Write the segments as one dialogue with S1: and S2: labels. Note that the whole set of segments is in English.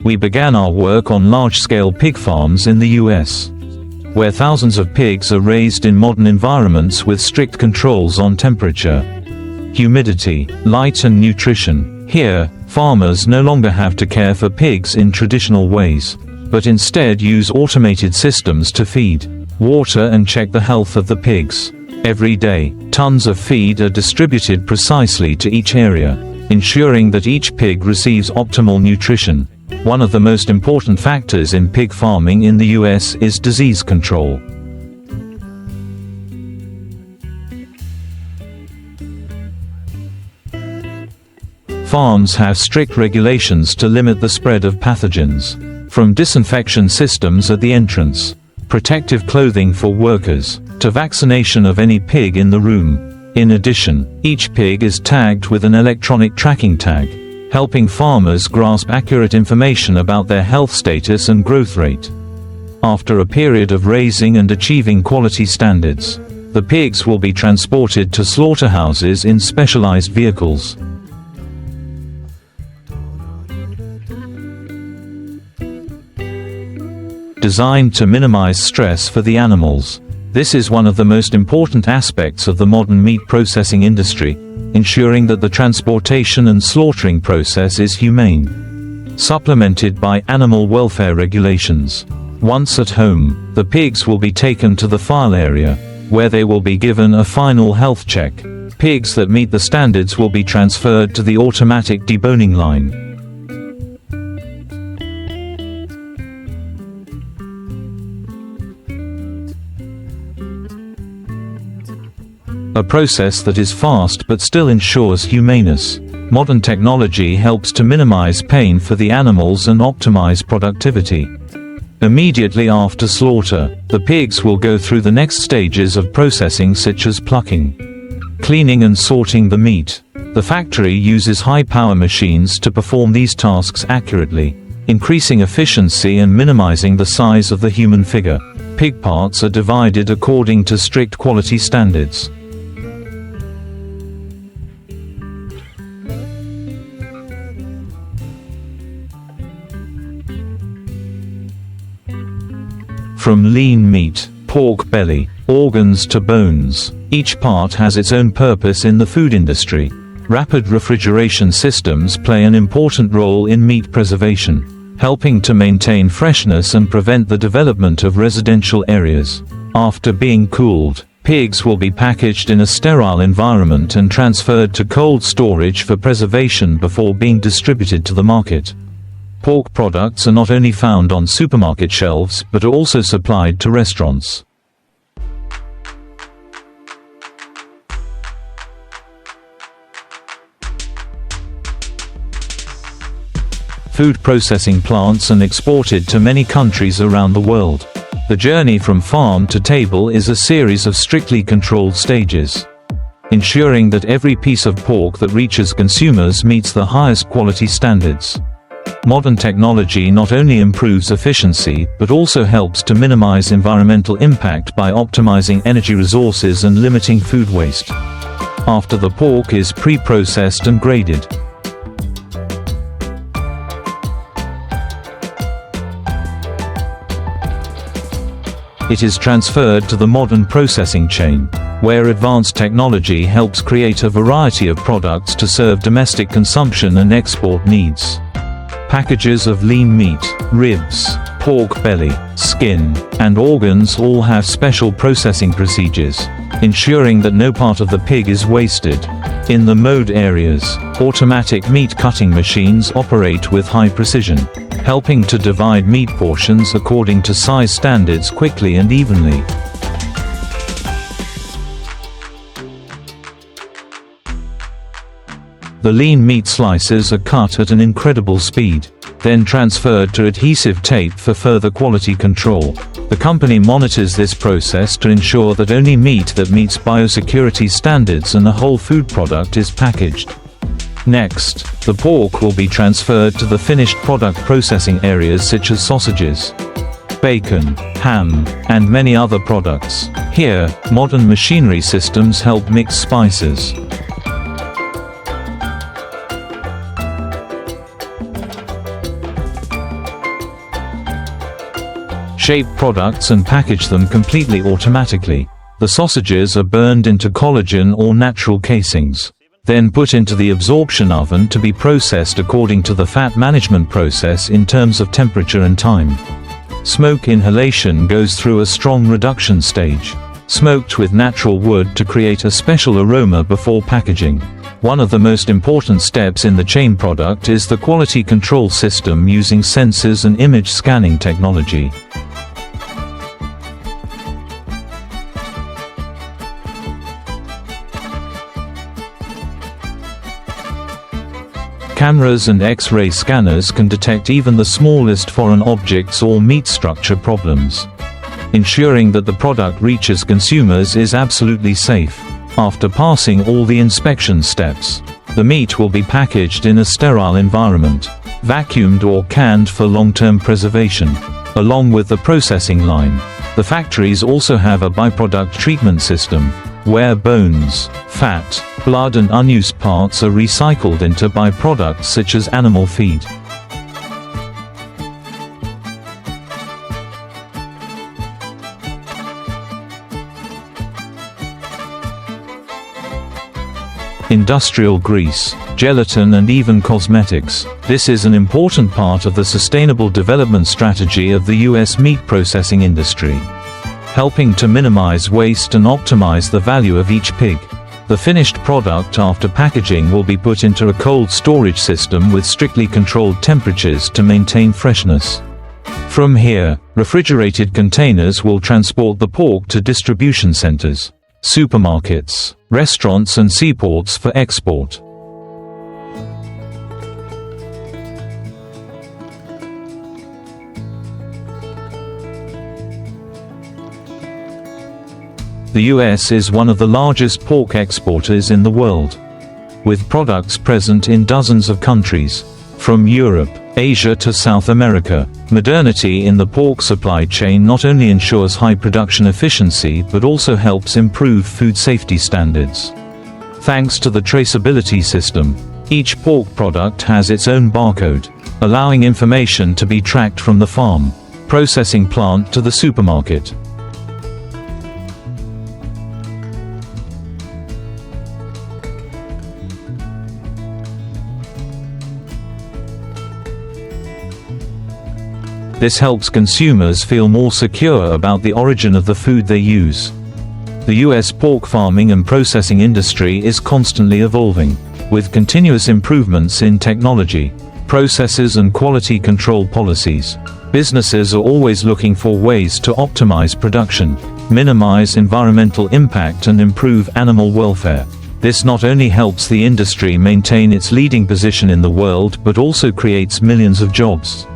S1: We began our work on large-scale pig farms in the US, where thousands of pigs are raised in modern environments with strict controls on temperature, humidity, light and nutrition. Here, farmers no longer have to care for pigs in traditional ways, but instead use automated systems to feed, water and check the health of the pigs. Every day, tons of feed are distributed precisely to each area, ensuring that each pig receives optimal nutrition. One of the most important factors in pig farming in the US is disease control. Farms have strict regulations to limit the spread of pathogens, from disinfection systems at the entrance, protective clothing for workers, to vaccination of any pig in the room. In addition, each pig is tagged with an electronic tracking tag, helping farmers grasp accurate information about their health status and growth rate. After a period of raising and achieving quality standards, the pigs will be transported to slaughterhouses in specialized vehicles. Designed to minimize stress for the animals. This is one of the most important aspects of the modern meat processing industry, ensuring that the transportation and slaughtering process is humane, supplemented by animal welfare regulations. Once at home, the pigs will be taken to the file area, where they will be given a final health check. Pigs that meet the standards will be transferred to the automatic deboning line. A process that is fast but still ensures humaneness. Modern technology helps to minimize pain for the animals and optimize productivity. Immediately after slaughter, the pigs will go through the next stages of processing such as plucking, cleaning and sorting the meat. The factory uses high-power machines to perform these tasks accurately, increasing efficiency and minimizing the size of the human figure. Pig parts are divided according to strict quality standards. From lean meat, pork belly, organs to bones, each part has its own purpose in the food industry. Rapid refrigeration systems play an important role in meat preservation, helping to maintain freshness and prevent the development of residential areas. After being cooled, pigs will be packaged in a sterile environment and transferred to cold storage for preservation before being distributed to the market. Pork products are not only found on supermarket shelves but are also supplied to restaurants. Food processing plants and exported to many countries around the world. The journey from farm to table is a series of strictly controlled stages, ensuring that every piece of pork that reaches consumers meets the highest quality standards. Modern technology not only improves efficiency but also helps to minimize environmental impact by optimizing energy resources and limiting food waste. After the pork is pre-processed and graded, it is transferred to the modern processing chain, where advanced technology helps create a variety of products to serve domestic consumption and export needs. Packages of lean meat, ribs, pork belly, skin, and organs all have special processing procedures, ensuring that no part of the pig is wasted. In the mode areas, automatic meat cutting machines operate with high precision, helping to divide meat portions according to size standards quickly and evenly. The lean meat slices are cut at an incredible speed, then transferred to adhesive tape for further quality control. The company monitors this process to ensure that only meat that meets biosecurity standards and a whole food product is packaged. Next, the pork will be transferred to the finished product processing areas such as sausages, bacon, ham, and many other products. Here, modern machinery systems help mix spices, shape products and package them completely automatically. The sausages are burned into collagen or natural casings, then put into the absorption oven to be processed according to the fat management process in terms of temperature and time. Smoke inhalation goes through a strong reduction stage, smoked with natural wood to create a special aroma before packaging. One of the most important steps in the chain product is the quality control system using sensors and image scanning technology. Cameras and X-ray scanners can detect even the smallest foreign objects or meat structure problems. Ensuring that the product reaches consumers is absolutely safe. After passing all the inspection steps, the meat will be packaged in a sterile environment, vacuumed or canned for long-term preservation, along with the processing line. The factories also have a byproduct treatment system, where bones, fat, blood and unused parts are recycled into byproducts such as animal feed. Industrial grease, gelatin and even cosmetics. This is an important part of the sustainable development strategy of the U.S. meat processing industry, helping to minimize waste and optimize the value of each pig. The finished product after packaging will be put into a cold storage system with strictly controlled temperatures to maintain freshness. From here, refrigerated containers will transport the pork to distribution centers, supermarkets, restaurants and seaports for export. The US is one of the largest pork exporters in the world, with products present in dozens of countries, from Europe, Asia to South America. Modernity in the pork supply chain not only ensures high production efficiency but also helps improve food safety standards. Thanks to the traceability system, each pork product has its own barcode, allowing information to be tracked from the farm, processing plant to the supermarket. This helps consumers feel more secure about the origin of the food they use. The U.S. pork farming and processing industry is constantly evolving, with continuous improvements in technology, processes and quality control policies. Businesses are always looking for ways to optimize production, minimize environmental impact and improve animal welfare. This not only helps the industry maintain its leading position in the world but also creates millions of jobs.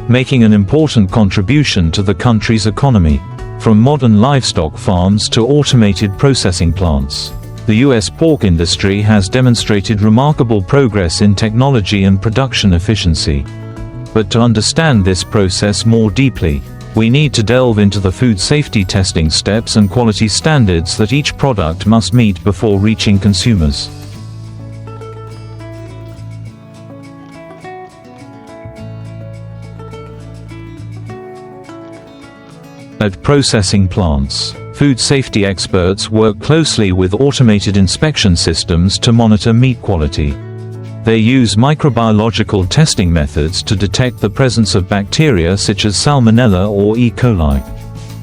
S1: Making an important contribution to the country's economy, from modern livestock farms to automated processing plants. The U.S. pork industry has demonstrated remarkable progress in technology and production efficiency. But to understand this process more deeply, we need to delve into the food safety testing steps and quality standards that each product must meet before reaching consumers. At processing plants, food safety experts work closely with automated inspection systems to monitor meat quality. They use microbiological testing methods to detect the presence of bacteria such as Salmonella or E. coli,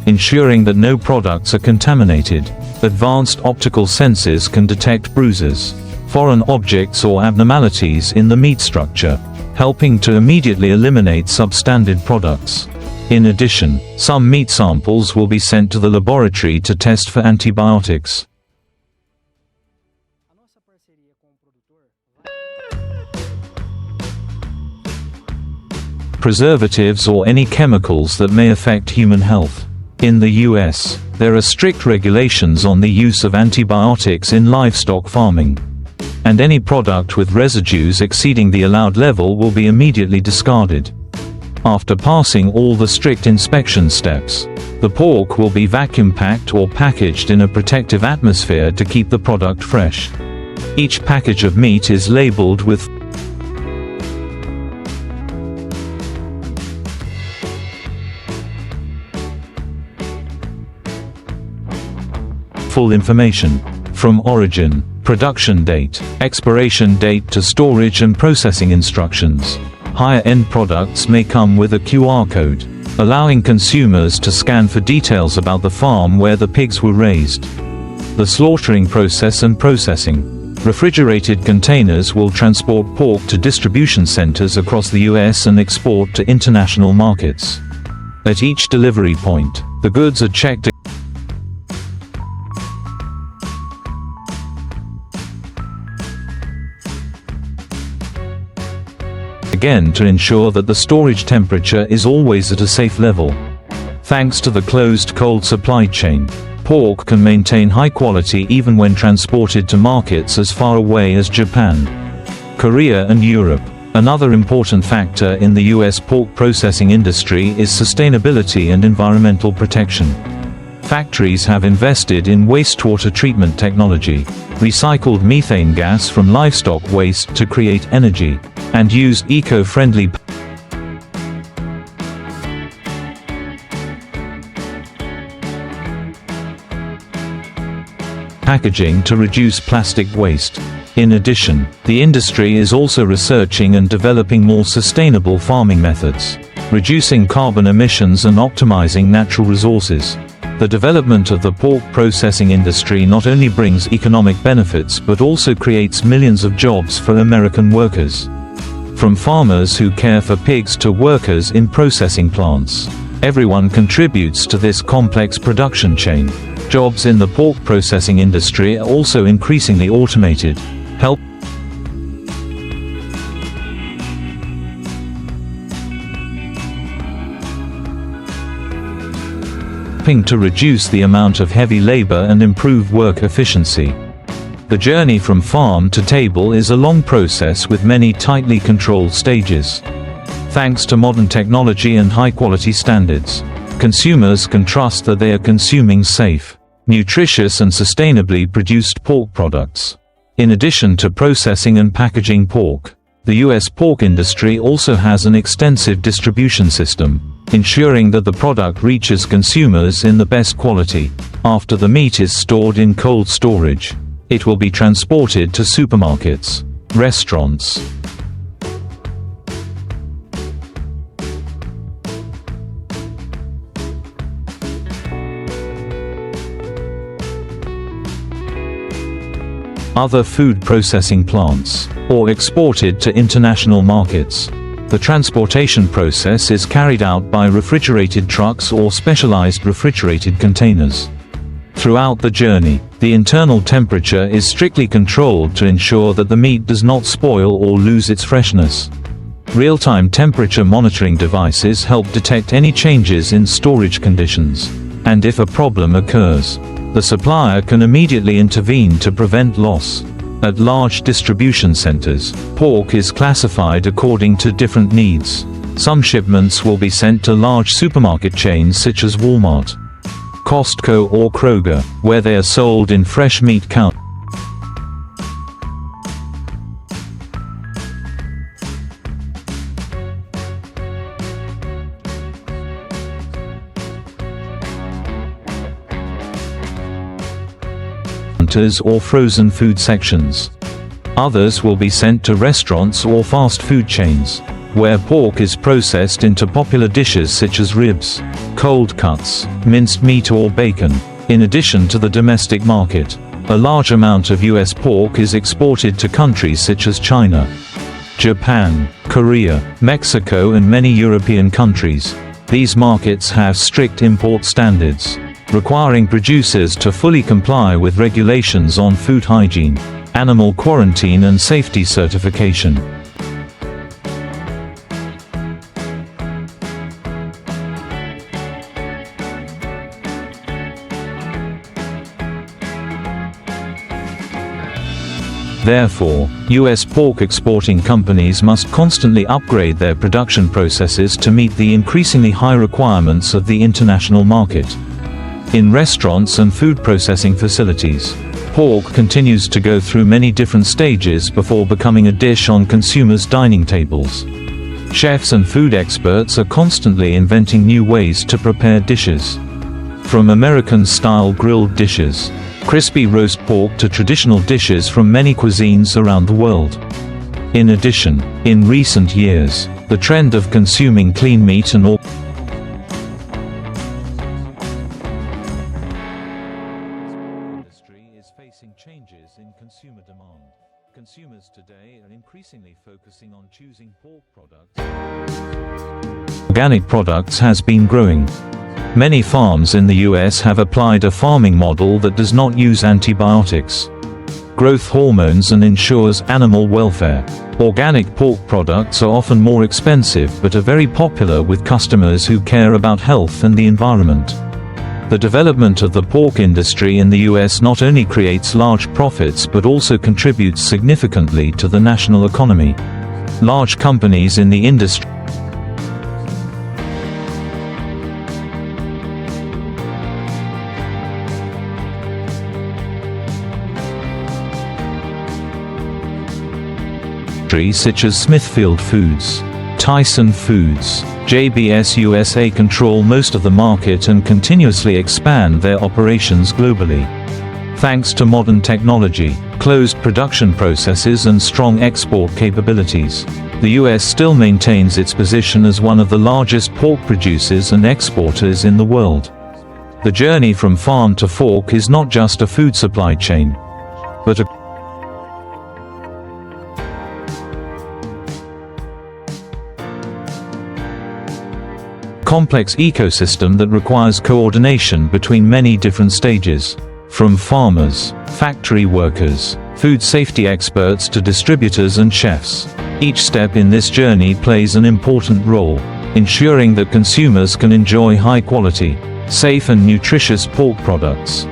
S1: ensuring that no products are contaminated. Advanced optical sensors can detect bruises, foreign objects or abnormalities in the meat structure, helping to immediately eliminate substandard products. In addition, some meat samples will be sent to the laboratory to test for antibiotics. Preservatives or any chemicals that may affect human health. In the US, there are strict regulations on the use of antibiotics in livestock farming, and any product with residues exceeding the allowed level will be immediately discarded. After passing all the strict inspection steps, the pork will be vacuum packed or packaged in a protective atmosphere to keep the product fresh. Each package of meat is labeled with full information, from origin, production date, expiration date to storage and processing instructions. Higher-end products may come with a QR code, allowing consumers to scan for details about the farm where the pigs were raised. The slaughtering process and processing. Refrigerated containers will transport pork to distribution centers across the US and export to international markets. At each delivery point, the goods are checked again to ensure that the storage temperature is always at a safe level. Thanks to the closed cold supply chain, pork can maintain high quality even when transported to markets as far away as Japan, Korea and Europe. Another important factor in the US pork processing industry is sustainability and environmental protection. Factories have invested in wastewater treatment technology, recycled methane gas from livestock waste to create energy, and used eco-friendly packaging to reduce plastic waste. In addition, the industry is also researching and developing more sustainable farming methods, reducing carbon emissions and optimizing natural resources. The development of the pork processing industry not only brings economic benefits but also creates millions of jobs for American workers. From farmers who care for pigs to workers in processing plants, everyone contributes to this complex production chain. Jobs in the pork processing industry are also increasingly automated, helping to reduce the amount of heavy labor and improve work efficiency. The journey from farm to table is a long process with many tightly controlled stages. Thanks to modern technology and high-quality standards, consumers can trust that they are consuming safe, nutritious and sustainably produced pork products. In addition to processing and packaging pork, the US pork industry also has an extensive distribution system, ensuring that the product reaches consumers in the best quality. After the meat is stored in cold storage, it will be transported to supermarkets, restaurants, other food processing plants, or exported to international markets. The transportation process is carried out by refrigerated trucks or specialized refrigerated containers. Throughout the journey, the internal temperature is strictly controlled to ensure that the meat does not spoil or lose its freshness. Real-time temperature monitoring devices help detect any changes in storage conditions, and if a problem occurs, the supplier can immediately intervene to prevent loss. At large distribution centers, pork is classified according to different needs. Some shipments will be sent to large supermarket chains such as Walmart, Costco or Kroger, where they are sold in fresh meat counters. Or frozen food sections. Others will be sent to restaurants or fast food chains, where pork is processed into popular dishes such as ribs, cold cuts, minced meat or bacon. In addition to the domestic market, a large amount of US pork is exported to countries such as China, Japan, Korea, Mexico and many European countries. These markets have strict import standards, requiring producers to fully comply with regulations on food hygiene, animal quarantine and safety certification. Therefore, US pork exporting companies must constantly upgrade their production processes to meet the increasingly high requirements of the international market. In restaurants and food processing facilities, Pork continues to go through many different stages before becoming a dish on consumers' dining tables. Chefs and food experts are constantly inventing new ways to prepare dishes. From American-style grilled dishes, crispy roast pork to traditional dishes from many cuisines around the world. In addition, in recent years, the trend of consuming clean meat and industry is facing changes in consumer demand. Consumers today are increasingly focusing on choosing pork products. Organic products has been growing. Many farms in the US have applied a farming model that does not use antibiotics, growth hormones, and ensures animal welfare. Organic pork products are often more expensive but are very popular with customers who care about health and the environment. The development of the pork industry in the US not only creates large profits but also contributes significantly to the national economy. Large companies in the industry such as Smithfield Foods, Tyson Foods, JBS USA control most of the market and continuously expand their operations globally. Thanks to modern technology, closed production processes and strong export capabilities, the US still maintains its position as one of the largest pork producers and exporters in the world. The journey from farm to fork is not just a food supply chain, but a complex ecosystem that requires coordination between many different stages, from farmers, factory workers, food safety experts to distributors and chefs. Each step in this journey plays an important role, ensuring that consumers can enjoy high-quality, safe and nutritious pork products.